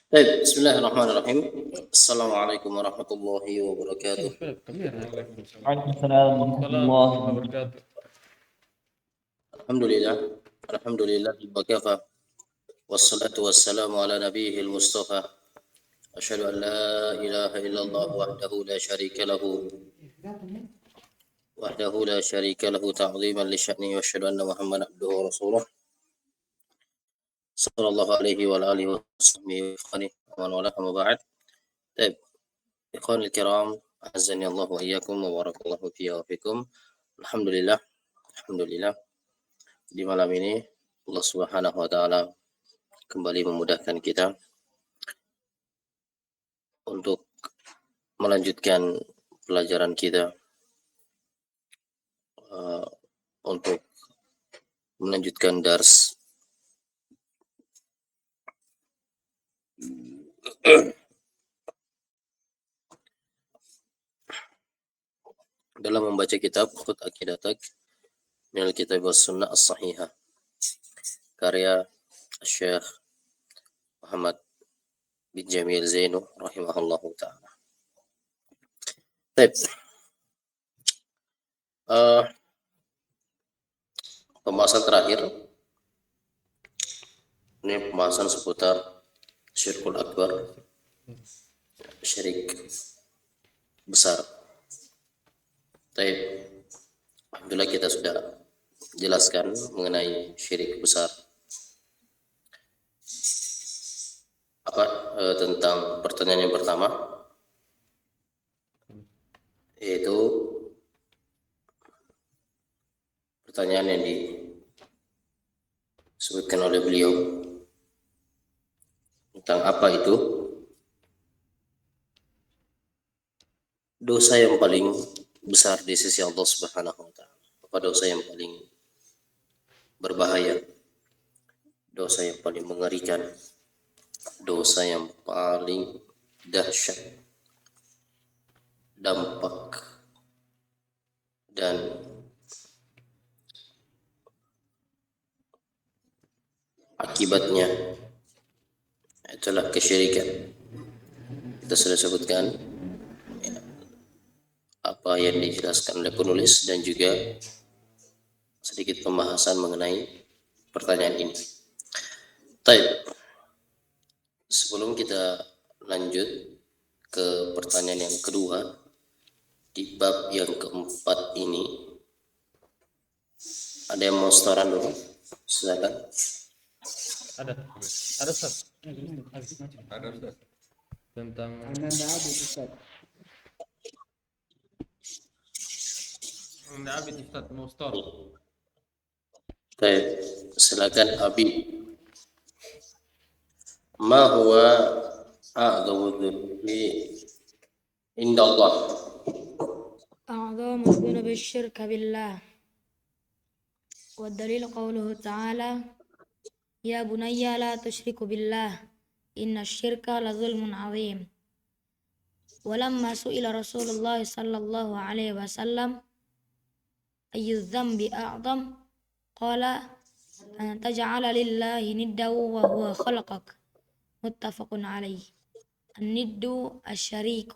طيب بسم الله الرحمن الرحيم. السلام عليكم ورحمة الله وبركاته. وعليكم السلام ورحمة الله وبركاته. الحمد لله وكفى والصلاة والسلام على نبيه المصطفى. أشهد أن لا إله إلا الله وحده لا شريك له تعظيما لشأنه، وأشهد أن محمدا عبده ورسوله صلى الله عليه وعلى آله وصحبه ومن والاه، أما بعد. طيب إخواني الكرام، أعزني الله وإياكم وبارك الله فيا وفيكم. Alhamdulillah di malam ini Allah Subhanahu wa taala kembali memudahkan kita untuk melanjutkan pelajaran kita, untuk melanjutkan dars dalam membaca kitab Khut Aqidatak minal Kitab was Sunnah As-Sahihah karya Syekh Muhammad bin Jamil Zainu rahimahullahu taala. Baik. Pembahasan terakhir ini pembahasan seputar syirkul akbar, syirik besar. Baik. Alhamdulillah kita sudah jelaskan mengenai syirik besar. Tentang pertanyaan yang pertama, yaitu pertanyaan yang disebutkan oleh beliau tentang apa itu dosa yang paling besar di sisi Allah Subhanahu wa taala. Apa dosa yang paling berbahaya, dosa yang paling mengerikan, dosa yang paling dahsyat dampak dan akibatnya itulah kesyirikan. Kita sudah sebutkan apa yang dijelaskan oleh penulis dan juga sedikit pembahasan mengenai pertanyaan ini. Baik. Sebelum kita lanjut ke pertanyaan yang kedua di bab yang keempat ini, ada yang mau setoran dulu? Silakan. Ada Ustaz. Ada Ustaz. Tentang Abid Ustaz Mustor. Baik, silakan Abi. Ma huwa a'dhamu dzunbi inda Allah? أعظم الذنوب الشرك بالله، والدليل قوله تعالى يا بني لا تشرك بالله إن الشرك لظلم عظيم. ولما سئل رسول الله صلى الله عليه وسلم أي الذنب أعظم قال أن تجعل لله ندا وهو خلقك، متفق عليه. الند الشريك.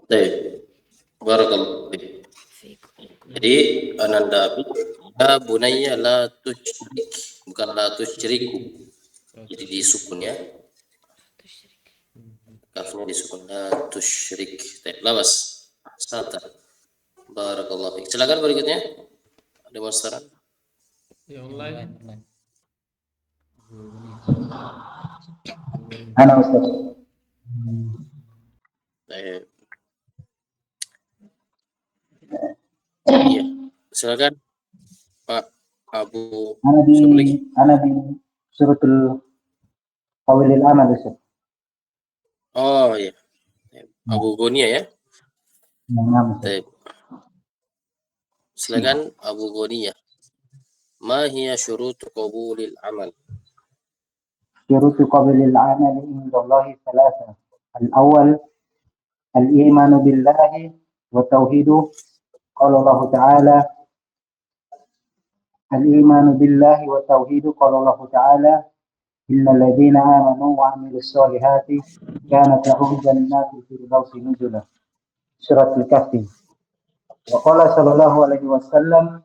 Baik. Barakallahu fiik. Jadi Ananda Abi, ya bunayya la tusyrik, bukan la tusyriku. Jadi disukun ya. Kafnya disukun, la tusyrik. Baik, lawas. Sata. Barakallahu fiik. Silakan berikutnya. Ada masalah? Ya online. Ana Ustaz. Baik. Iya. Silakan Pak Abu. Ana di suratul Qawlil Amal Ustaz. Oh iya. Abu Ghonia ya. Baik. Silakan Abu Ghonia. Ma hiya syurutu qabulil amal? شروط قبل العمل عند الله ثلاثة. الأول الإيمان بالله وتوحيده. قال الله تعالى الإيمان بالله وتوحيده. قال الله تعالى innal ladzina amanu wa 'amilus solihati kanat lahum jannatul firdausi nuzula. Surat Al-Kahfi. Wa qala sallallahu alaihi wasallam,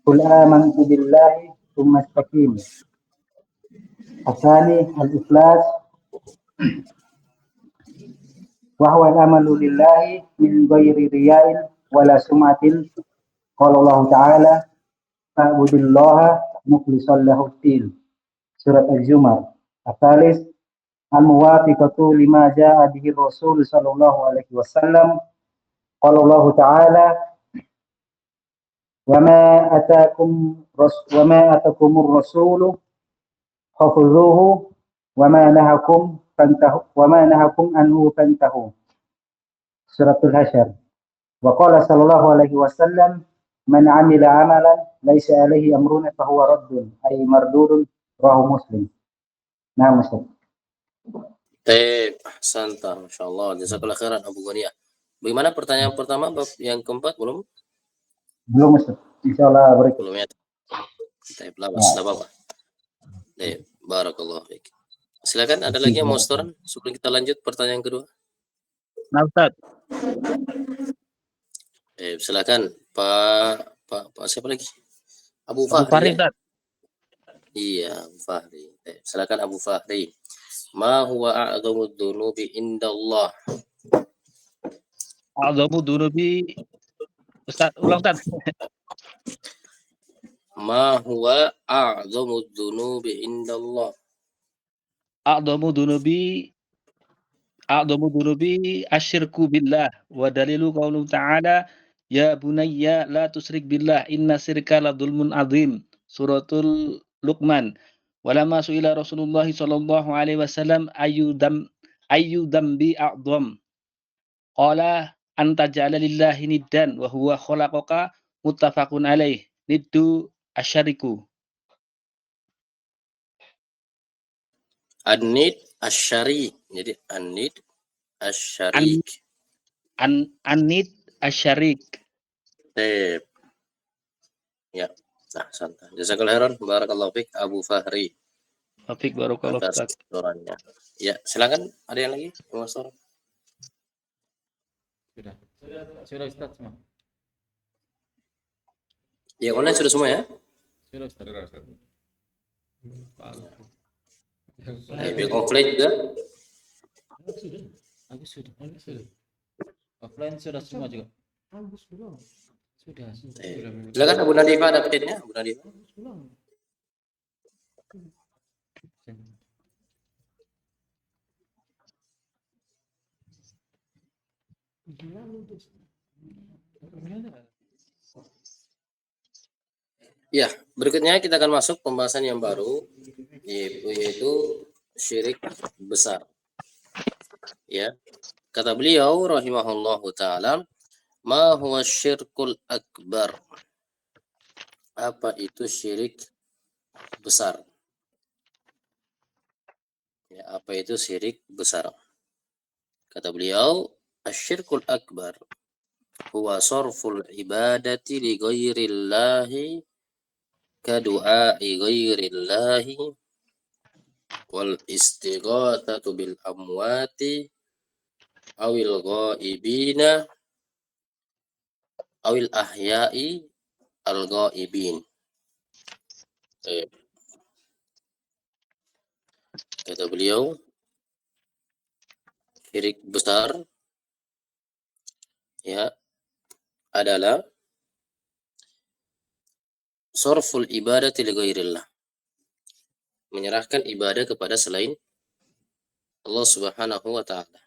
qul amantu billahi tsumma istaqim. Asani al-ikhlas wa huwa al-amalu lillahi min ghairi riya'in wala sum'atin. Qala Allah Ta'ala fa'budillaha mukhlishan lahu din. Surat Al-Zumar. Asalis al-muwafiqatu lima ja'a bihi Rasul sallallahu alaihi wasallam. Qala Allah Ta'ala wa ma atakumur rasulu khudhuhu wa ma nahakum anhu fantahu. Suratul Hasyr. Wa qala sallallahu alaihi wasallam man 'amila 'amalan laisa alaihi amruna fahuwa raddun ay mardudun, rawahu Muslim. Nah, Ustaz. Santa, Masya Allah. Jazakallah khairan Abu Ghaniyah. Bagaimana pertanyaan pertama, bab yang keempat belum? Belum, Ustaz. Insyaallah berikut. Belum ya. Tidak apa-apa. Barakallahu fiik. Silakan, ada lagi yang mau setoran sebelum kita lanjut pertanyaan kedua? Nah, Ustaz. Silakan Pak siapa lagi? Abu Abu Fahri. Fahri, Ya? Ustaz. Iya, Abu Fahri. Silakan Abu Fahri. Ma huwa a'dhamu dzunubi indallah? A'dhamu dzunubi. Ustaz, ulang, Ustaz. Ma huwa a'dhamu dzunubi indallah? A'dhamu dzunubi asyirku billah wa dalilu qauluhu ta'ala ya bunayya la tusyrik billah inna syirka la dzulmun adzim. Suratul Luqman. Walamma su'ila Rasulullah sallallahu alaihi wasallam ayyu dambi a'dham. Qala anta ja'ala lillahi niddan wa huwa khalaqaka muttafaqun alaih. Niddu asyariku. An-nid asy-syarik. Jadi an-nid asy-syarik. An-nid asyarik. Ya. Nah, santai. Jazakallahu khairan. Barakallahu fiik Abu Fahri. Taufik barakallahu Atas Ustaz. setorannya. Ya, silakan. Ada yang lagi? Mau setoran? Sudah Ustaz semua. Ya, online sudah semua ya? Sudah Ustaz. Biar offline juga. Agus sudah. Offline sudah semua juga. Agus belum. Sudah. Silakan Abu Nadifah ada update-nya, Abu Nadifah. Ya, berikutnya kita akan masuk pembahasan yang baru, yaitu syirik besar. Ya, kata beliau rahimahullahu taala, ma huwa syirkul akbar? Apa itu syirik besar? Ya, apa itu syirik besar? Kata beliau, asyirkul akbar huwa sarful ibadati li ghairillahi kadu'ai ghairillahi wal istighatsatu bil amwati awil ghaibina awil ahya'i al ghaibin. Kata beliau, syirik besar ya adalah sarful ibadati li ghairillah, menyerahkan ibadah kepada selain Allah Subhanahu wa taala.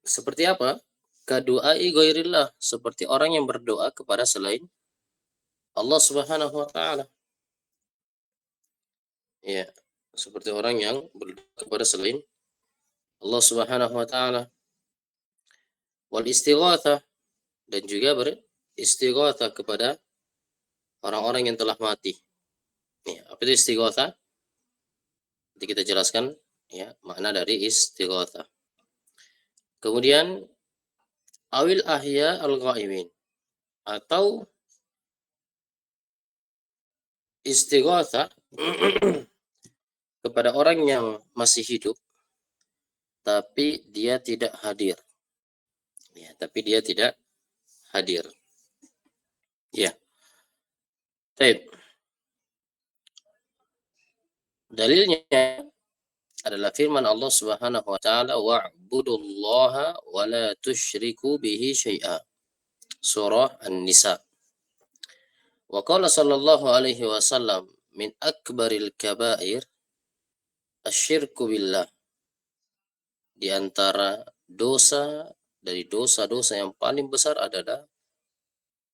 Seperti apa? Kadu'ai ghairillah, seperti orang yang berdoa kepada selain Allah Subhanahu wa taala. Ya, seperti orang yang berdoa kepada selain Allah Subhanahu wa taala. Wal istighatsah, dan juga beristighatsah kepada orang-orang yang telah mati. Ya, apa itu istighatsah? Nanti kita jelaskan ya makna dari istighatsah. Kemudian awil ahya al ghaibin, atau istighatsah kepada orang yang masih hidup tapi dia tidak hadir. Ya, tapi dia tidak hadir. Ya. Baik. Dalilnya adalah firman Allah Subhanahu wa taala, wa'budullaha wa la tusyriku bihi syai'a. Surah An-Nisa. Wa qala sallallahu alaihi wasallam, min akbaril kabair asyirku billah. Di antara dari dosa-dosa yang paling besar adalah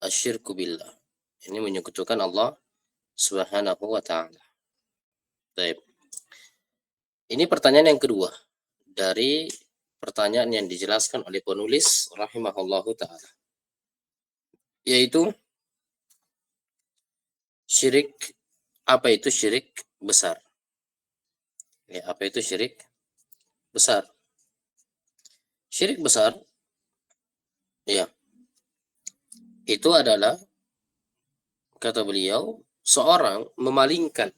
asyirku billah. Ini menyekutukan Allah Subhanahu wa taala. Baik. Ini pertanyaan yang kedua dari pertanyaan yang dijelaskan oleh penulis rahimahullahu taala, yaitu syirik. Apa itu syirik besar? Ya, apa itu syirik besar? Syirik besar, ya, itu adalah, kata beliau, seorang memalingkan,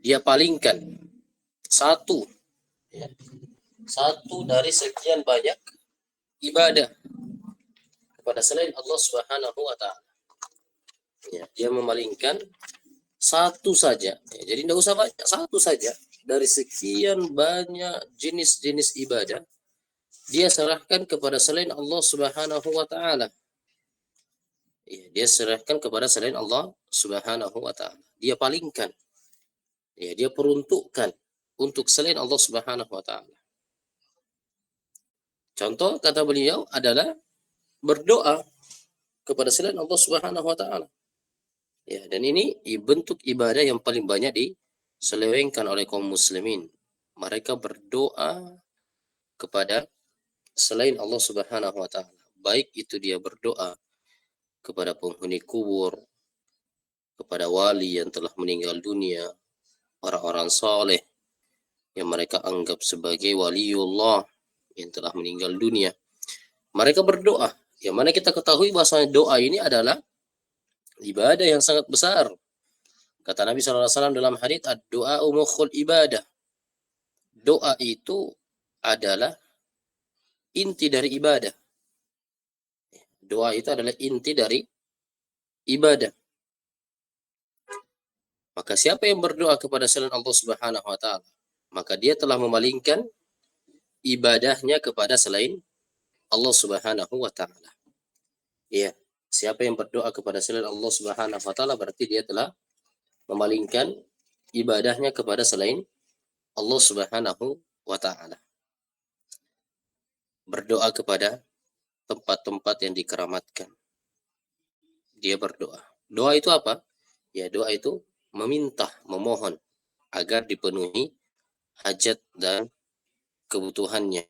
dia palingkan satu dari sekian banyak ibadah kepada selain Allah Subhanahu wa taala. Ya, dia memalingkan satu saja. Ya, jadi tidak usah banyak, satu saja dari sekian banyak jenis-jenis ibadah dia serahkan kepada selain Allah Subhanahu wa taala. Ya, dia serahkan kepada selain Allah Subhanahu wa taala. Dia palingkan. Ya, dia peruntukkan untuk selain Allah Subhanahu wa taala. Contoh kata beliau adalah berdoa kepada selain Allah Subhanahu wa taala. Ya, dan ini bentuk ibadah yang paling banyak diselewengkan oleh kaum muslimin. Mereka berdoa kepada selain Allah Subhanahu wa taala. Baik itu dia berdoa kepada penghuni kubur, kepada wali yang telah meninggal dunia, orang-orang saleh yang mereka anggap sebagai waliullah yang telah meninggal dunia. Mereka berdoa. Yang mana kita ketahui bahwasanya doa ini adalah ibadah yang sangat besar. Kata Nabi SAW dalam hadits, ad-du'a mukhul ibadah. Doa itu adalah inti dari ibadah. Doa itu adalah inti dari ibadah. Maka siapa yang berdoa kepada selain Allah Subhanahu wa taala, maka dia telah memalingkan ibadahnya kepada selain Allah Subhanahu wa taala. Ya, siapa yang berdoa kepada selain Allah Subhanahu wa taala berarti dia telah memalingkan ibadahnya kepada selain Allah Subhanahu wa taala. Berdoa kepada tempat-tempat yang dikeramatkan. Dia berdoa. Doa itu apa? Ya, doa itu meminta, memohon agar dipenuhi hajat dan kebutuhannya.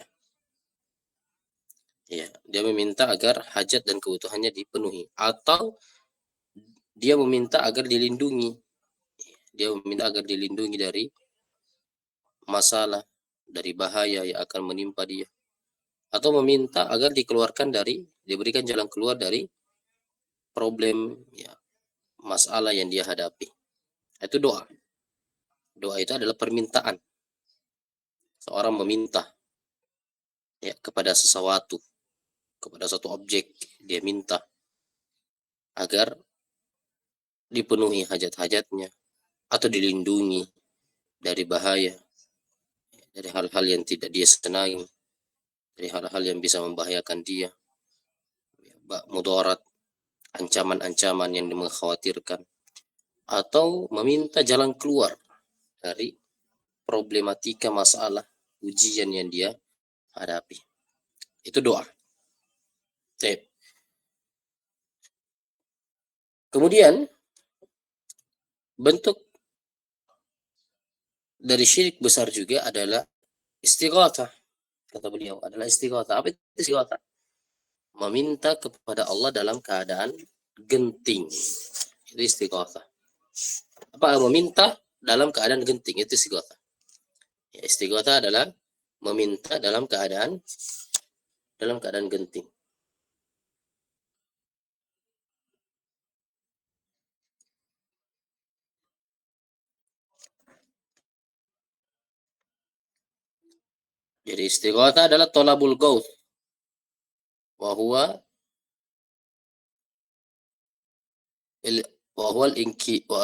Ya, dia meminta agar hajat dan kebutuhannya dipenuhi, atau dia meminta agar dilindungi. Dia meminta agar dilindungi dari masalah, dari bahaya yang akan menimpa dia, atau meminta agar diberikan jalan keluar dari problem, ya, masalah yang dia hadapi. Itu doa. Doa itu adalah permintaan. Seorang meminta, ya, kepada sesuatu, kepada satu objek, dia minta agar dipenuhi hajat-hajatnya atau dilindungi dari bahaya, dari hal-hal yang tidak dia senangi, dari hal-hal yang bisa membahayakan dia, mudarat, ancaman-ancaman yang mengkhawatirkan, atau meminta jalan keluar dari problematika, masalah, ujian yang dia hadapi. Itu doa. Kemudian bentuk dari syirik besar juga adalah istighatsah. Kata beliau adalah istighatsah. Apa itu istighatsah? Meminta kepada Allah dalam keadaan genting. Itu istighatsah. Apa meminta dalam keadaan genting? Itu istighatsah. Ya, istighatsah adalah meminta dalam keadaan genting. Jadi istighatsah adalah tolabul gauth, wa huwa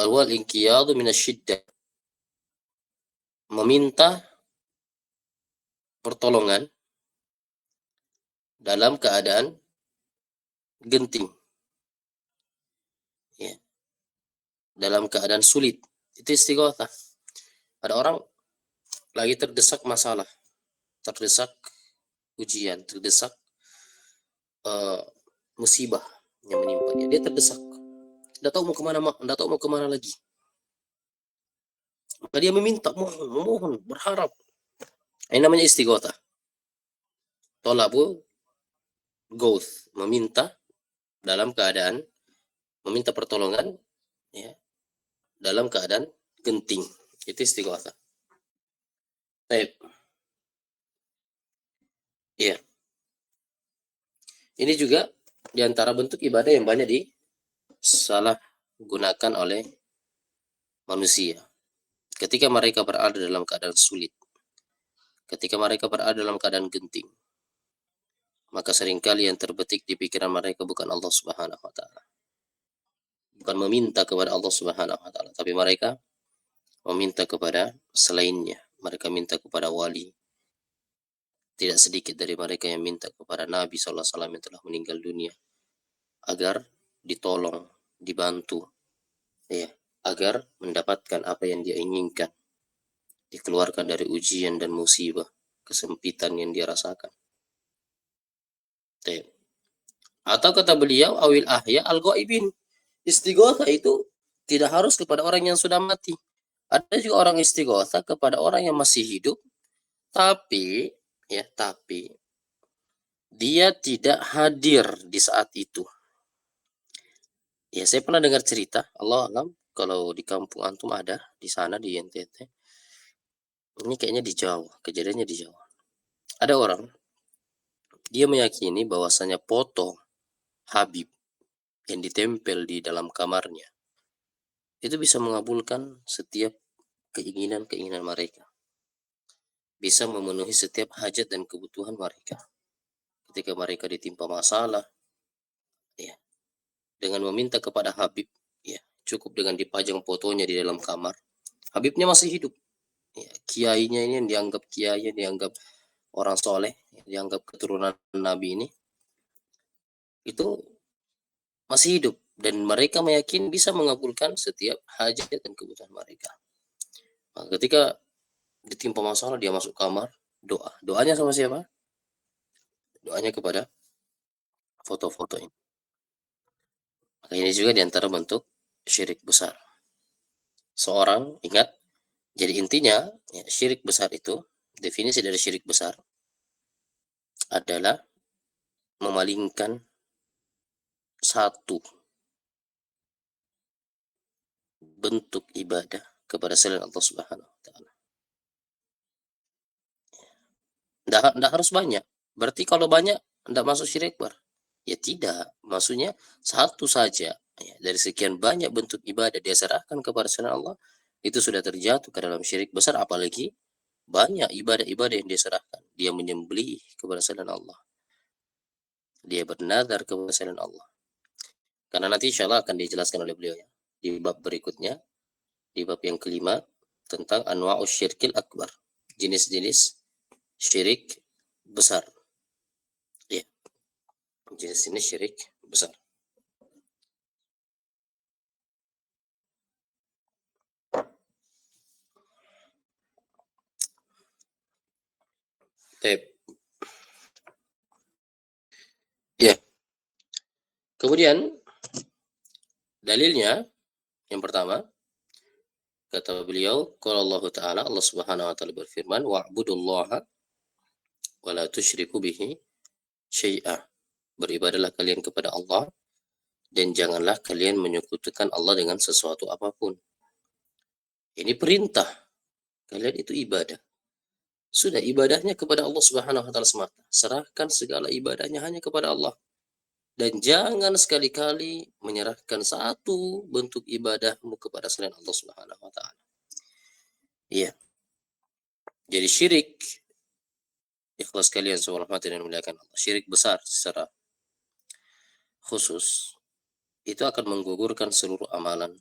al-inqiyadu minasyiddah, meminta pertolongan dalam keadaan genting, ya, dalam keadaan sulit. Itu istighatsah. Ada orang lagi terdesak masalah, terdesak ujian, terdesak musibah yang menimpa dia. Dia terdesak, tidak tahu mau kemana, tidak tahu mau kemana lagi. Maka dia meminta, memohon, berharap. Ini namanya istighatsah. Tolabu gauth, meminta dalam keadaan, meminta pertolongan, ya, dalam keadaan genting. Itu istighatsah. Baik. Ya. Ini juga diantara bentuk ibadah yang banyak disalah gunakan oleh manusia. Ketika mereka berada dalam keadaan sulit, ketika mereka berada dalam keadaan genting, maka seringkali yang terbetik di pikiran mereka bukan Allah Subhanahu wa Ta'ala, bukan meminta kepada Allah Subhanahu wa Ta'ala, tapi mereka meminta kepada selainnya. Mereka minta kepada wali. Tidak sedikit dari mereka yang minta kepada Nabi SAW yang telah meninggal dunia agar ditolong, dibantu, ya, agar mendapatkan apa yang dia inginkan, dikeluarkan dari ujian dan musibah, kesempitan yang dia rasakan. Atau kata beliau, awil ahya al-ghaibin. Istighatsah itu tidak harus kepada orang yang sudah mati. Ada juga orang istighatsah kepada orang yang masih hidup, tapi dia tidak hadir di saat itu. Ya, saya pernah dengar cerita, Allah alam, kalau di kampung antum ada, di sana di NTT. Ini kayaknya di Jawa, kejadiannya di Jawa. Ada orang, dia meyakini bahwasanya foto Habib yang ditempel di dalam kamarnya itu bisa mengabulkan setiap keinginan-keinginan mereka. Bisa memenuhi setiap hajat dan kebutuhan mereka. Ketika mereka ditimpa masalah, ya, dengan meminta kepada Habib, ya, cukup dengan dipajang fotonya di dalam kamar. Habibnya masih hidup. Ya, kiainya ini yang dianggap kiai, yang dianggap orang soleh, yang dianggap keturunan Nabi ini, itu masih hidup. Dan mereka meyakini bisa mengabulkan setiap hajat dan kebutuhan mereka. Nah, ketika ditimpa masalah, dia masuk kamar, doa. Doanya sama siapa? Doanya kepada foto-foto ini. Maka ini juga diantara bentuk syirik besar. Seorang, ingat, jadi intinya, ya, syirik besar itu, definisi dari syirik besar adalah memalingkan satu bentuk ibadah kepada selain Allah Subhanahu wa Ta'ala. Tidak harus banyak. Berarti kalau banyak tidak masuk syirik besar. Ya tidak, maksudnya satu saja, ya, dari sekian banyak bentuk ibadah dia serahkan kepada selain Allah, itu sudah terjatuh ke dalam syirik besar. Apalagi banyak ibadah-ibadah yang dia serahkan. Dia menyembelih kepada selain Allah, dia bernazar kepada selain Allah. Karena nanti insya Allah akan dijelaskan oleh beliau, ya, di bab berikutnya, di bab yang kelima, tentang anwa'us syirkil akbar, jenis-jenis syirik besar. Ya, jenis-jenis syirik besar. Ya. Kemudian dalilnya yang pertama, kata beliau, qala Allah Ta'ala, Allah Subhanahu wa Ta'ala berfirman, wa'budullaha wa la tusyriku bihi syai'a. Beribadahlah kalian kepada Allah dan janganlah kalian menyekutukan Allah dengan sesuatu apapun. Ini perintah. Kalian itu ibadah. Sudah, ibadahnya kepada Allah Subhanahu wa Ta'ala semata. Serahkan segala ibadahnya hanya kepada Allah. Dan jangan sekali-kali menyerahkan satu bentuk ibadahmu kepada selain Allah Subhanahu wa Ta'ala. Iya. Jadi syirik Ikhlas kalian semua rahmati dan muliakan Allah. Syirik besar secara khusus itu akan menggugurkan seluruh amalan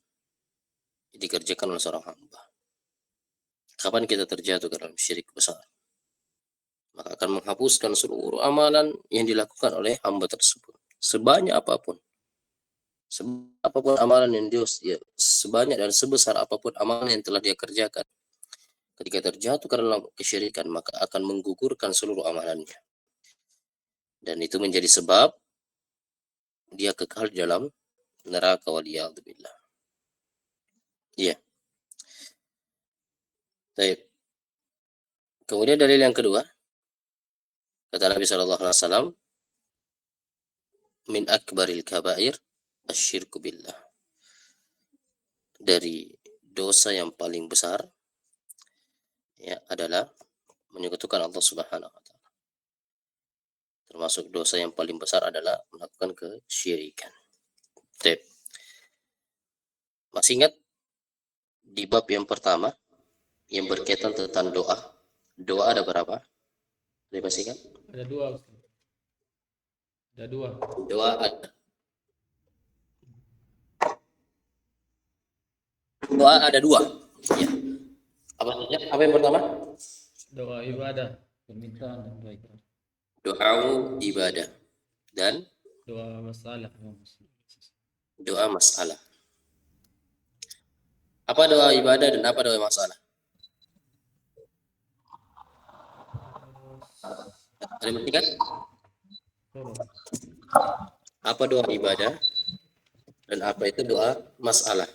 yang dikerjakan oleh seorang hamba. Kapan kita terjatuh ke dalam syirik besar, maka akan menghapuskan seluruh amalan yang dilakukan oleh hamba tersebut. Sebanyak apapun amalan yang dia, ya, sebanyak dan sebesar apapun amalan yang telah dia kerjakan, ketika terjatuh ke dalam kesyirikan, maka akan menggugurkan seluruh amalannya. Dan itu menjadi sebab dia kekal di dalam neraka, waliyadzubillah. Iya. Baik. Kemudian dalil yang kedua, kata Nabi sallallahu alaihi wasallam, min akbaril kabair asyirku billah. Dari dosa yang paling besar ya adalah menyekutukan Allah Subhanahu wa taala. Termasuk dosa yang paling besar adalah melakukan kesyirikan. Baik. Masih ingat di bab yang pertama yang berkaitan tentang doa. Doa ada berapa? Ada masih ingat? Ada dua, Ustaz. Ada dua. Doa ada. Doa ada dua. Ya. Apa saja? Apa yang pertama? Doa ibadah, permintaan dan doa ibadah. Doa ibadah dan Doa masalah. doa masalah. Apa doa ibadah dan apa doa masalah? Ada yang ingat? Apa doa ibadah dan apa itu doa masalah?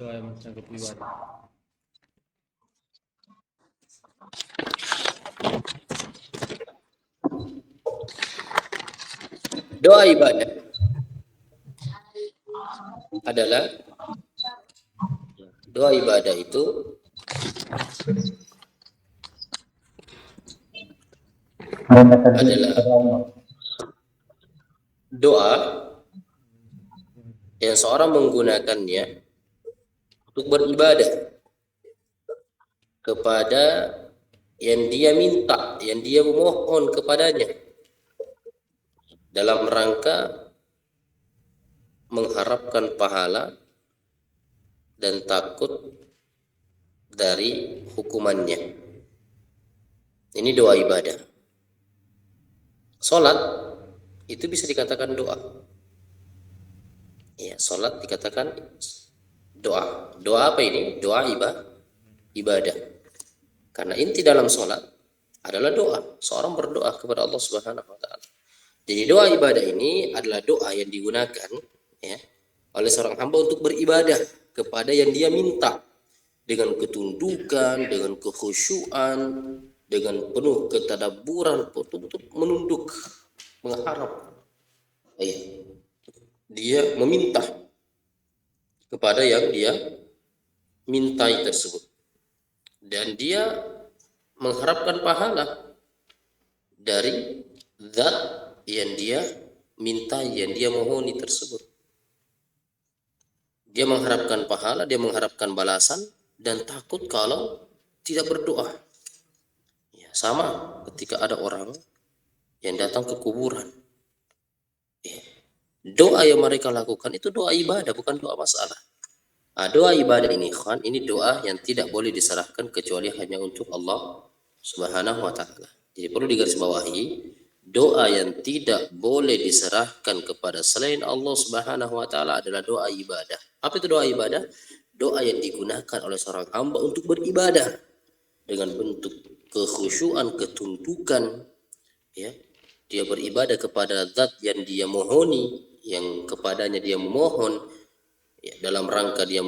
Doa yang mencakup ibadah. Doa ibadah adalah doa ibadah itu adalah doa yang seorang menggunakannya untuk beribadah kepada yang dia minta, yang dia memohon kepadanya dalam rangka mengharapkan pahala dan takut dari hukumannya. Ini doa ibadah. Salat itu bisa dikatakan doa. Ya, salat dikatakan doa. Doa apa ini? Doa ibadah. Karena inti dalam salat adalah doa. Seorang berdoa kepada Allah Subhanahu wa taala. Jadi doa ibadah ini adalah doa yang digunakan ya oleh seorang hamba untuk beribadah kepada yang dia minta dengan ketundukan, dengan kekhusyuan, dengan penuh ketadabburan, betul-betul menunduk, mengharap. Ya. Dia meminta kepada yang dia mintai tersebut. Dan dia mengharapkan pahala dari zat yang dia minta, yang dia mohoni tersebut. Dia mengharapkan pahala, dia mengharapkan balasan, dan takut kalau tidak berdoa. Ya, sama ketika ada orang yang datang ke kuburan. Ya, doa yang mereka lakukan itu doa ibadah, bukan doa masalah. Nah, doa ibadah ini, ini doa yang tidak boleh diserahkan kecuali hanya untuk Allah Subhanahu wa taala. Jadi perlu digarisbawahi, doa yang tidak boleh diserahkan kepada selain Allah Subhanahu wa taala adalah doa ibadah. Apa itu doa ibadah? Doa yang digunakan oleh seorang hamba untuk beribadah dengan bentuk kekhusyuan, ketundukan, ya. Dia beribadah kepada zat yang dia mohoni, yang kepadanya dia memohon, ya, dalam rangka dia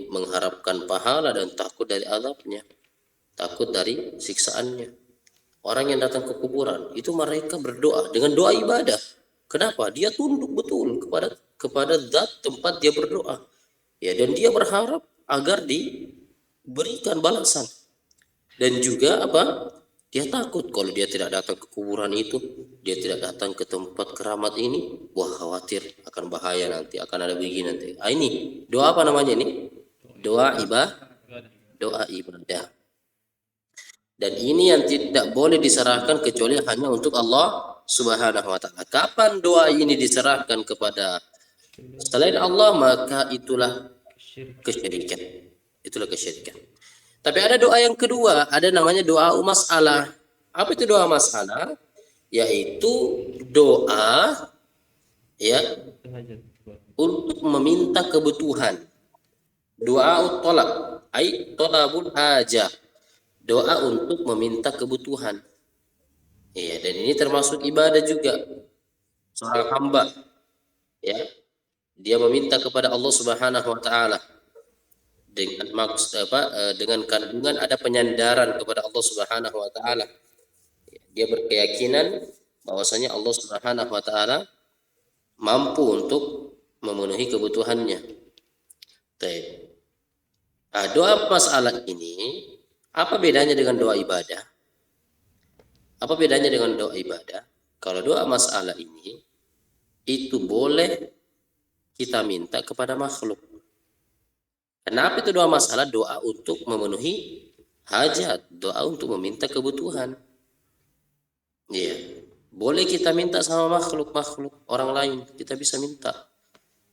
mengharapkan pahala dan takut dari azabnya, takut dari siksaannya. Orang yang datang ke kuburan itu mereka berdoa dengan doa ibadah. Kenapa? Dia tunduk betul kepada zat tempat dia berdoa. Ya, dan dia berharap agar diberikan balasan. Dan juga apa? Dia takut kalau dia tidak datang ke kuburan itu, dia tidak datang ke tempat keramat ini, wah khawatir akan bahaya nanti, akan ada begini nanti. Ini doa apa namanya ini? Doa ibadah. Dan ini yang tidak boleh diserahkan kecuali hanya untuk Allah Subhanahu wa taala. Kapan doa ini diserahkan kepada selain Allah, maka itulah kesyirikan. Itulah kesyirikan. Tapi ada doa yang kedua, ada namanya doa masalah. Apa itu doa masalah? Yaitu doa ya untuk meminta kebutuhan. Doa tolak, ai tolabul hajah. Doa untuk meminta kebutuhan. Ya, dan ini termasuk ibadah juga. Seorang hamba ya, dia meminta kepada Allah Subhanahu wa taala dengan dengan kandungan ada penyandaran kepada Allah Subhanahu wa taala. Dia berkeyakinan bahwasanya Allah Subhanahu wa taala mampu untuk memenuhi kebutuhannya. Baik. Doa masalah ini apa bedanya dengan doa ibadah? Apa bedanya dengan doa ibadah? Kalau doa masalah ini itu boleh kita minta kepada makhluk. Kenapa itu doa masalah? Doa untuk memenuhi hajat, doa untuk meminta kebutuhan. Iya, boleh kita minta sama makhluk orang lain, kita bisa minta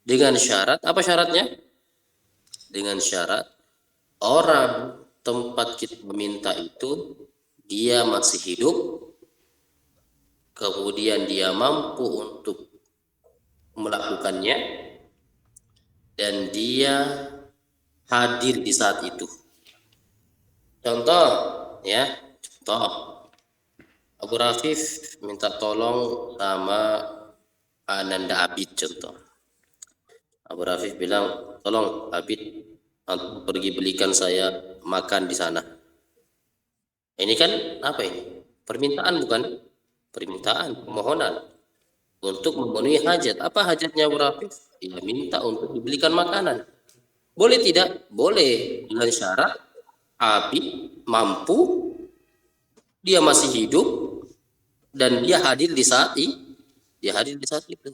dengan syarat apa syaratnya? Dengan syarat orang tempat kita meminta itu dia masih hidup, kemudian dia mampu untuk melakukannya, dan dia hadir di saat itu. Contoh ya, contoh Abu Rafif minta tolong sama Ananda Abid contoh. Abu Rafif bilang, tolong Abid pergi belikan saya makan di sana. Ini kan apa ini? Permintaan bukan? Permintaan, permohonan untuk memenuhi hajat. Apa hajatnya Abu Rafif? Dia minta untuk dibelikan makanan. Boleh tidak? Boleh, dengan syarat Abid mampu, dia masih hidup, dan dia hadir di saat itu.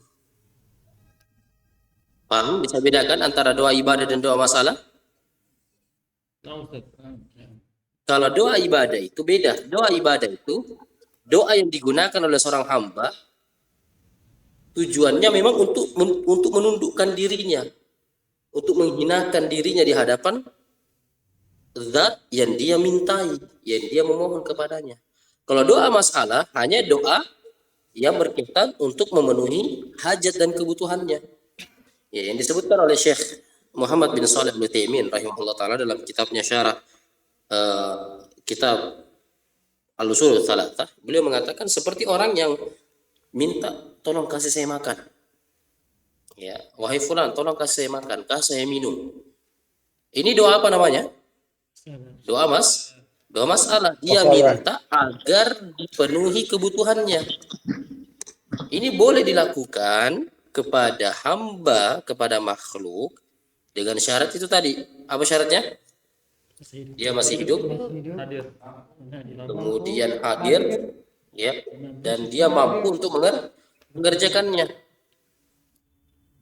Paham? Bisa bedakan antara doa ibadah dan doa masalah? Kalau doa ibadah itu beda. Doa ibadah itu doa yang digunakan oleh seorang hamba, tujuannya memang untuk menundukkan dirinya, untuk menghinakan dirinya di hadapan zat yang dia mintai, yang dia memohon kepadanya. Kalau doa masalah hanya doa yang berkaitan untuk memenuhi hajat dan kebutuhannya. Ya, yang disebutkan oleh Syekh Muhammad bin Shalih Al-Utsaimin rahimahullah taala dalam kitabnya Syarah kitab Al-Ushul Tsalatsah, beliau mengatakan seperti orang yang minta tolong kasih saya makan. Ya, wahai fulan, tolong kasih saya makan, kasih saya minum. Ini doa apa namanya? Doa masalah. Dia minta agar dipenuhi kebutuhannya. Ini boleh dilakukan kepada hamba, kepada makhluk dengan syarat itu tadi. Apa syaratnya? Dia masih hidup, kemudian hadir, ya, dan dia mampu untuk mengerjakannya.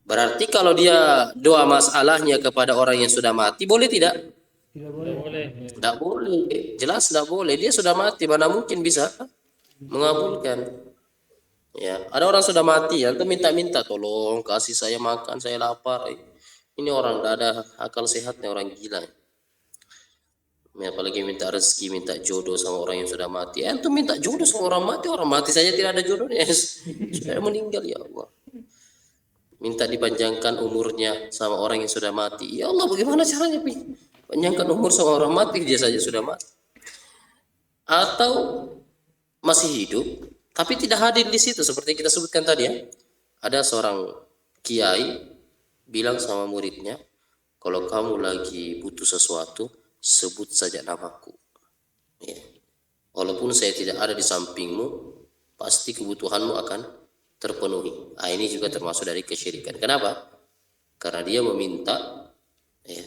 Berarti kalau dia doa masalahnya kepada orang yang sudah mati, boleh tidak? Tidak boleh. Jelas tidak boleh. Dia sudah mati, mana mungkin bisa mengabulkan. Ya, ada orang sudah mati, ya, itu minta-minta tolong kasih saya makan, saya lapar. Ini orang tidak ada akal sehatnya, orang gila. Ya, apalagi minta rezeki, minta jodoh sama orang yang sudah mati. Itu minta jodoh sama orang mati saja tidak ada jodohnya. Sudah meninggal, ya Allah. Minta dipanjangkan umurnya sama orang yang sudah mati. Ya Allah, bagaimana caranya panjangkan umur sama orang mati, dia saja sudah mati. Atau masih hidup tapi tidak hadir di situ seperti kita sebutkan tadi ya. Ada seorang kiai bilang sama muridnya, kalau kamu lagi butuh sesuatu, sebut saja namaku. Ya. Walaupun saya tidak ada di sampingmu, pasti kebutuhanmu akan terpenuhi. Ini juga termasuk dari kesyirikan. Kenapa? Karena dia meminta ya,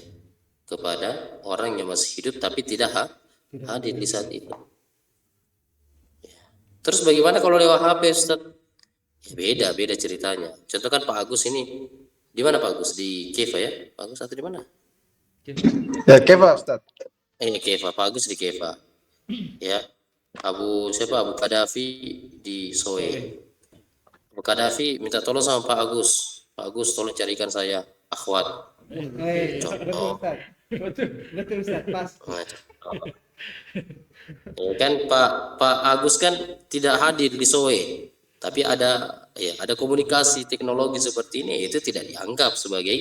kepada orang yang masih hidup tapi tidak hadir di saat itu. Terus bagaimana kalau lewat HP, Ustaz? Ya beda ceritanya. Contoh kan Pak Agus ini, di mana Pak Agus? Di Keva ya? Pak Agus atau di mana? Ya, Keva Ustaz. Keva, Pak Agus di Keva. Ya, Abu Kadafi di Soe. Abu Kadafi minta tolong sama Pak Agus. Pak Agus tolong carikan saya akhwat. Contoh. Betul Ustaz, pas. Ya kan Pak Agus kan tidak hadir di Soe, tapi ada komunikasi teknologi seperti ini, itu tidak dianggap sebagai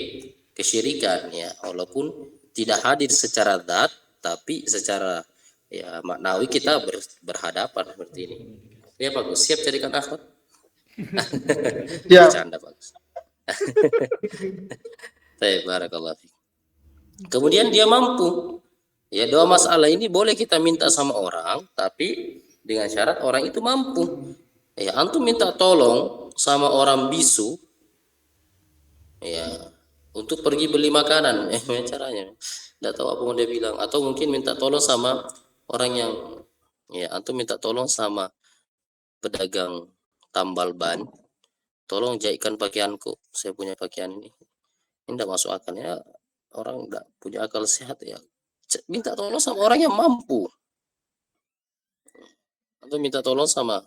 kesyirikan ya, walaupun tidak hadir secara zat, tapi secara ya maknawi kita berhadapan seperti ini. Ya Pak Agus, siap carikan akhwat? Ya. Bercanda Pak Agus. Barakallahu fiik. Kemudian dia mampu. Ya, doa masalah ini boleh kita minta sama orang, tapi dengan syarat orang itu mampu. Ya, antum minta tolong sama orang bisu, ya, untuk pergi beli makanan. Caranya, tidak tahu apa mau dia bilang. Atau mungkin minta tolong sama orang yang, ya, antum minta tolong sama pedagang tambal ban. Tolong jahitkan pakaianku. Saya punya pakaian ini tidak masuk akal ya. Orang tidak punya akal sehat ya. Minta tolong sama orang yang mampu, atau minta tolong sama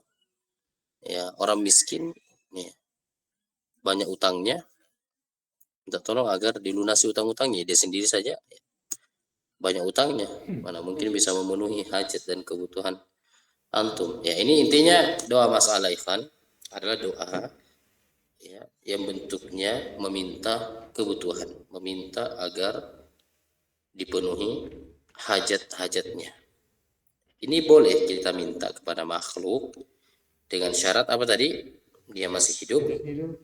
ya orang miskin ya, banyak utangnya, minta tolong agar dilunasi utang-utangnya. Dia sendiri saja ya, banyak utangnya, mana mungkin bisa memenuhi hajat dan kebutuhan antum. Ya, ini intinya doa masalah ikhwan adalah doa ya yang bentuknya meminta kebutuhan, meminta agar dipenuhi hajat-hajatnya. Ini boleh kita minta kepada makhluk dengan syarat apa tadi? Dia masih hidup,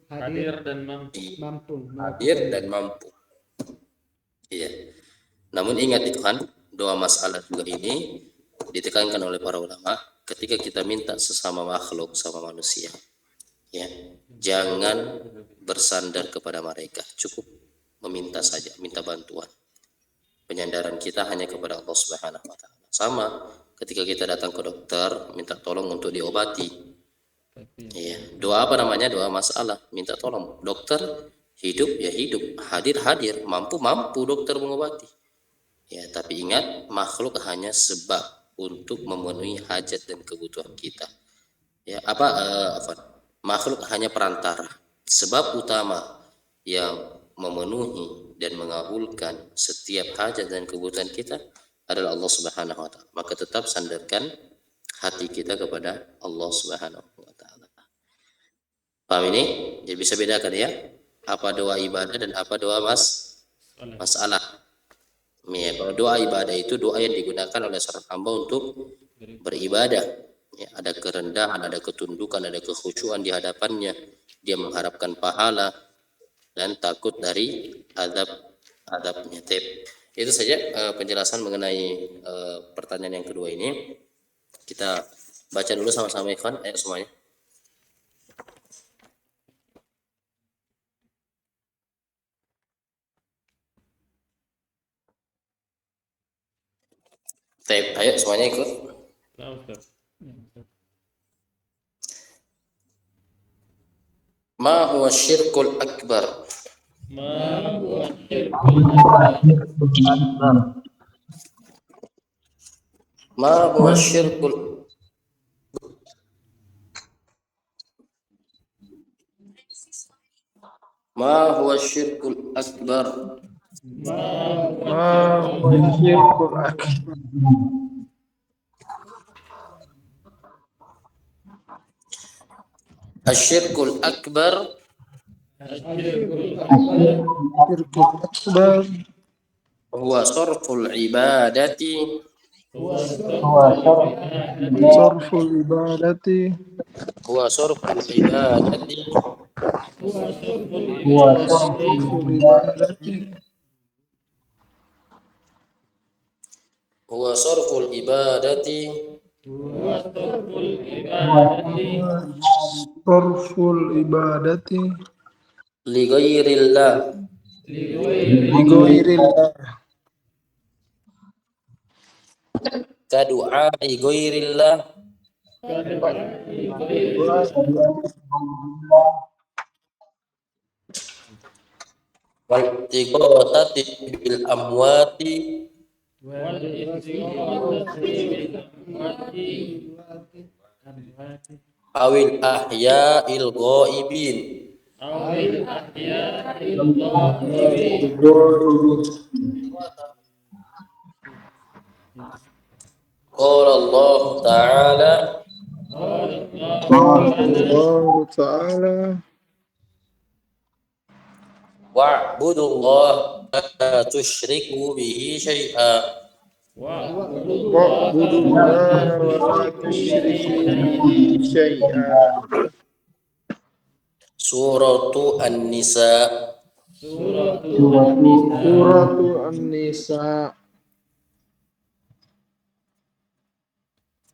Hadir dan mampu. hadir dan mampu. Iya. Namun ingat itu kan, doa masalah juga ini ditekankan oleh para ulama ketika kita minta sesama makhluk, sama manusia. Ya, jangan bersandar kepada mereka, cukup meminta saja, minta bantuan. Penyandaran kita hanya kepada Allah Subhanahu wa taala. Sama ketika kita datang ke dokter minta tolong untuk diobati. Iya, doa apa namanya? Doa masalah, minta tolong. Dokter hidup ya hidup, hadir mampu dokter mengobati. Ya, tapi ingat makhluk hanya sebab untuk memenuhi hajat dan kebutuhan kita. Ya, makhluk hanya perantara. Sebab utama yang memenuhi dan mengabulkan setiap hajat dan kebutuhan kita adalah Allah Subhanahu wa taala. Maka tetap sandarkan hati kita kepada Allah Subhanahu wa taala. Paham ini? Jadi bisa bedakan ya, apa doa ibadah dan apa doa masalah. Ya, kalau doa ibadah itu doa yang digunakan oleh seorang hamba untuk beribadah. Ya, ada kerendahan, ada ketundukan, ada kekhusyuan di hadapannya. Dia mengharapkan pahala dan takut dari adabnya. Itu saja penjelasan mengenai pertanyaan yang kedua ini. Kita baca dulu sama-sama ikhwan, ayo semuanya. Ayo semuanya ikut. Ma huwa syirkul akbar? Ma huwa syirkul Ma huwa syirkul akbar? Asyirkul akbar huwa sarful ibadati huwa sarful ibadati huwa sarful ibadati Sarful ibadati li ghairillah ka du'ai ghairillah wal ighatsati bil amwati awil ahya'il ghaibin. Qala Allah Ta'ala قال الله تعالى wa'budullaha la tusyriku bihi syai'a. واعبدوا الله ولا تشركوا به شيئا. Suratu An-Nisa. سورة النساء.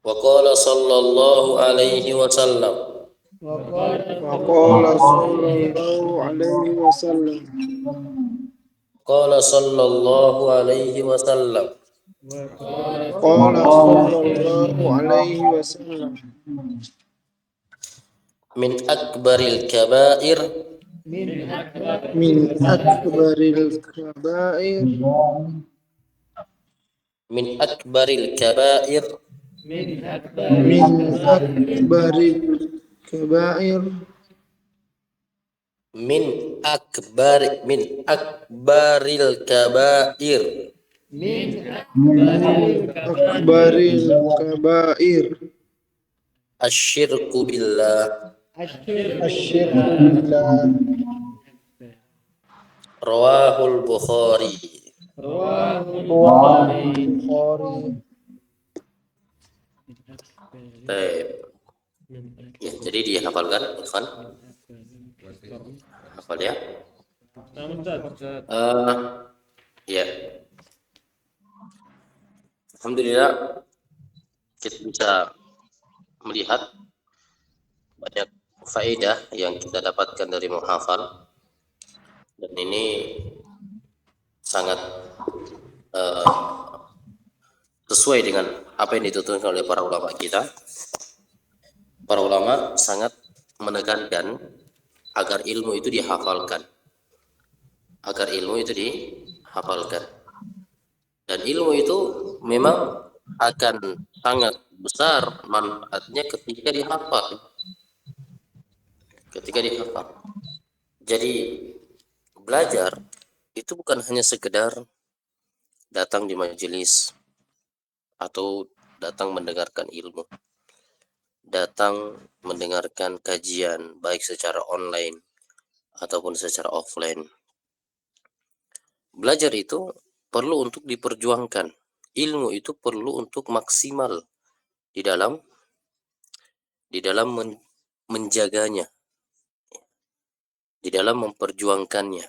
Wa qala sallallahu alaihi wasallam. وقال صلى الله عليه وسلم. Qala sallallahu alaihi wasallam. قال صلى الله عليه وسلم. Min akbaril kabair من أكبر الكبائر min akbaril kabair من أكبر الكبائر min akbaril kabair أكبر الكبائر asyirku billah. الشرك بالله. Rawahul Bukhari. رواه البخاري. Baik. Ya, jadi dihafalkan, ikhwan. Hafal ya. Ya. Alhamdulillah kita bisa melihat banyak faedah yang kita dapatkan dari menghafal, dan ini sangat sesuai dengan apa yang dituturkan oleh para ulama kita. Para ulama sangat menekankan agar ilmu itu dihafalkan, dan ilmu itu memang akan sangat besar manfaatnya ketika dihafal. Jadi belajar itu bukan hanya sekedar datang di majelis atau datang mendengarkan ilmu, datang mendengarkan kajian baik secara online ataupun secara offline. Belajar itu perlu untuk diperjuangkan. Ilmu itu perlu untuk maksimal di dalam menjaganya, di dalam memperjuangkannya.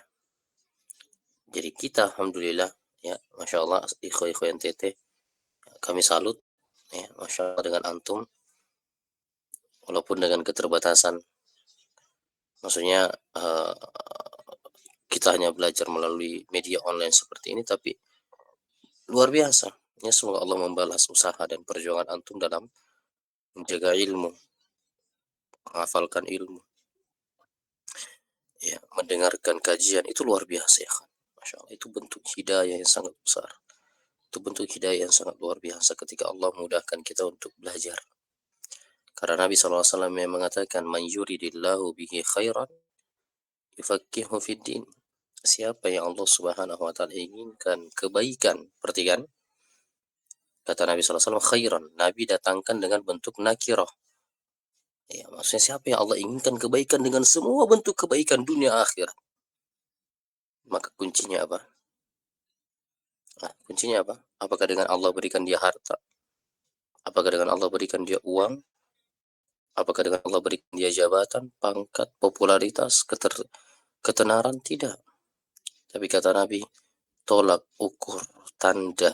Jadi kita alhamdulillah ya, masya Allah, ikhwan NTT, kami salut ya, masya Allah dengan antum, walaupun dengan keterbatasan. Maksudnya kita hanya belajar melalui media online seperti ini, tapi luar biasa ya. Semoga Allah membalas usaha dan perjuangan antum dalam menjaga ilmu, menghafalkan ilmu ya, mendengarkan kajian. Itu luar biasa ya kan, masya Allah. Itu bentuk hidayah yang sangat besar, itu bentuk hidayah yang sangat luar biasa ketika Allah memudahkan kita untuk belajar. Karena Nabi SAW yang mengatakan, man yuridillahu bihi khairan yufaqihu fiddin. Siapa yang Allah Subhanahu wa taala inginkan kebaikan, perhatikan, kata Nabi SAW khairan, Nabi datangkan dengan bentuk nakirah. Ya, maksudnya siapa yang Allah inginkan kebaikan dengan semua bentuk kebaikan dunia akhirat. Maka kuncinya apa? Kuncinya apa? Apakah dengan Allah berikan dia harta? Apakah dengan Allah berikan dia uang? Apakah dengan Allah berikan dia jabatan, pangkat, popularitas, ketenaran? Tidak. Tapi kata Nabi, tolak ukur, tanda,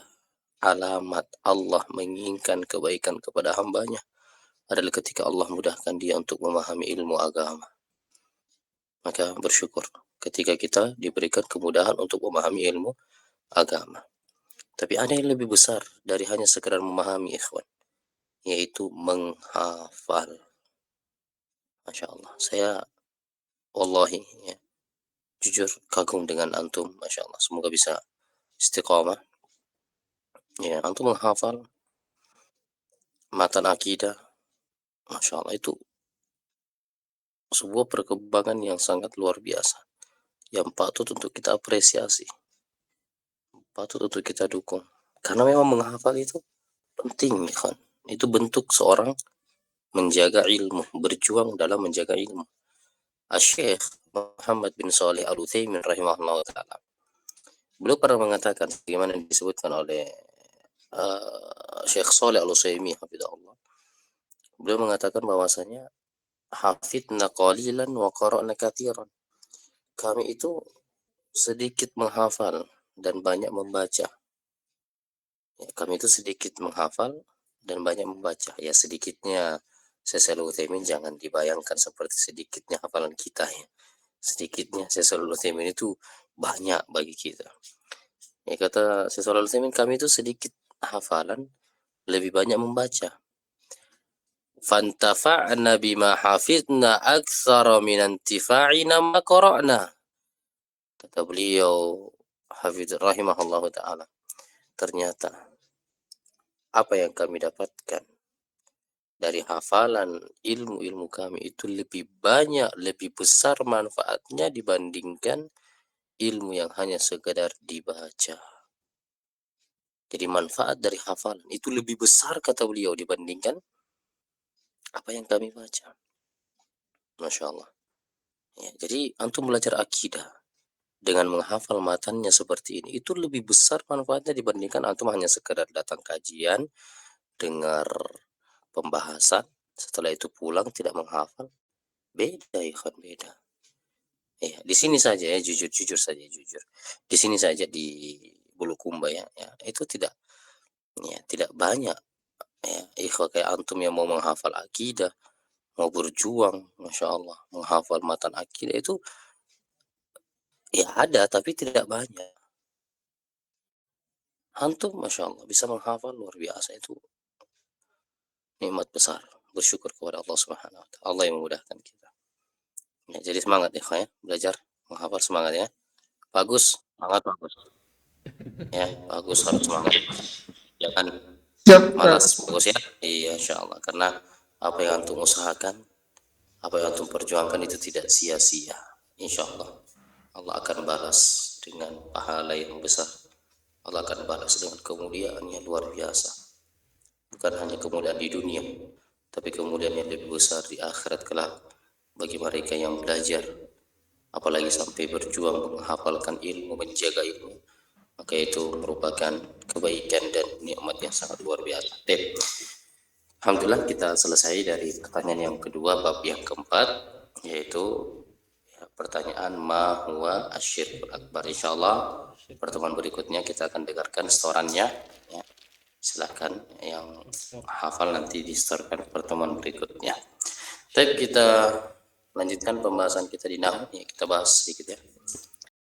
alamat Allah menginginkan kebaikan kepada hambanya adalah ketika Allah mudahkan dia untuk memahami ilmu agama. Maka bersyukur ketika kita diberikan kemudahan untuk memahami ilmu agama. Tapi ada yang lebih besar dari hanya sekedar memahami, ikhwan. yaitu menghafal. Masya Allah, saya wallahi ya, jujur kagum dengan antum, Masya Allah. Semoga bisa istiqomah. Ya, antum menghafal matan akidah, Masya Allah, itu sebuah perkembangan yang sangat luar biasa, yang patut untuk kita apresiasi, patut untuk kita dukung. Karena memang menghafal itu penting, ya kan? Itu bentuk seorang menjaga ilmu, berjuang dalam menjaga ilmu. Asy-Syaikh Muhammad bin Shalih Al-Utsaimin rahimahullah taala, beliau pernah mengatakan, bagaimana disebutkan oleh Syekh Shalih Al-Utsaimin hafizahullah, beliau mengatakan bahwasanya hafidna qalilan wa qara'na katsiran. Kami itu sedikit menghafal dan banyak membaca. Ya, kami itu sedikit menghafal dan banyak membaca. Ya, sedikitnya Syekh Al-Utsaimin jangan dibayangkan seperti sedikitnya hafalan kita ya. Sedikitnya Syekh Al-Utsaimin itu banyak bagi kita. Ya, kata Syekh Al-Utsaimin, kami itu sedikit hafalan, lebih banyak membaca. Fantafa'na bima hafidna aktsara min intifa'ina ma qara'na. Kata beliau hafidh rahimahullah taala, ternyata apa yang kami dapatkan dari hafalan ilmu-ilmu kami itu lebih banyak, lebih besar manfaatnya dibandingkan ilmu yang hanya sekadar dibaca. Jadi manfaat dari hafalan itu lebih besar, kata beliau, dibandingkan apa yang kami baca. Masya Allah. Ya, jadi antum belajar akidah dengan menghafal matannya seperti ini, itu lebih besar manfaatnya dibandingkan antum hanya sekadar datang kajian, dengar pembahasan, setelah itu pulang tidak menghafal. Beda ya kan, beda. Ya, di sini saja ya, jujur saja, jujur. Di sini saja di Bulukumba ya, itu tidak banyak ya, kayak antum yang mau menghafal akidah, mau berjuang, Masya Allah, menghafal matan akidah itu ya ada, tapi tidak banyak. Antum, Masya Allah, bisa menghafal, luar biasa, itu nikmat besar. Bersyukur kepada Allah Subhanahu wa Ta'ala. Allah yang memudahkan kita. Ya, jadi semangat ya, belajar menghafal, semangat ya. Bagus, semangat bagus. Ya, bagus, harus semangat. Jangan malas, bagus ya. Iya, Insya Allah. Karena apa yang antum usahakan, apa yang antum perjuangkan itu tidak sia-sia. Insya Allah, Allah akan balas dengan pahala yang besar. Allah akan balas dengan kemuliaan yang luar biasa. Bukan hanya kemuliaan di dunia, tapi kemuliaan yang lebih besar di akhirat kelak bagi mereka yang belajar, apalagi sampai berjuang menghafalkan ilmu, menjaga ilmu, maka itu merupakan kebaikan dan nikmat yang sangat luar biasa. Alhamdulillah, kita selesai dari pertanyaan yang kedua, bab yang keempat, yaitu pertanyaan ma huwa asyirkul akbar. Insyaallah pertemuan berikutnya kita akan dengarkan setorannya ya. Silakan yang hafal nanti disetorkan pertemuan berikutnya. Baik, kita lanjutkan pembahasan kita di nahwu ya, kita bahas sedikit ya.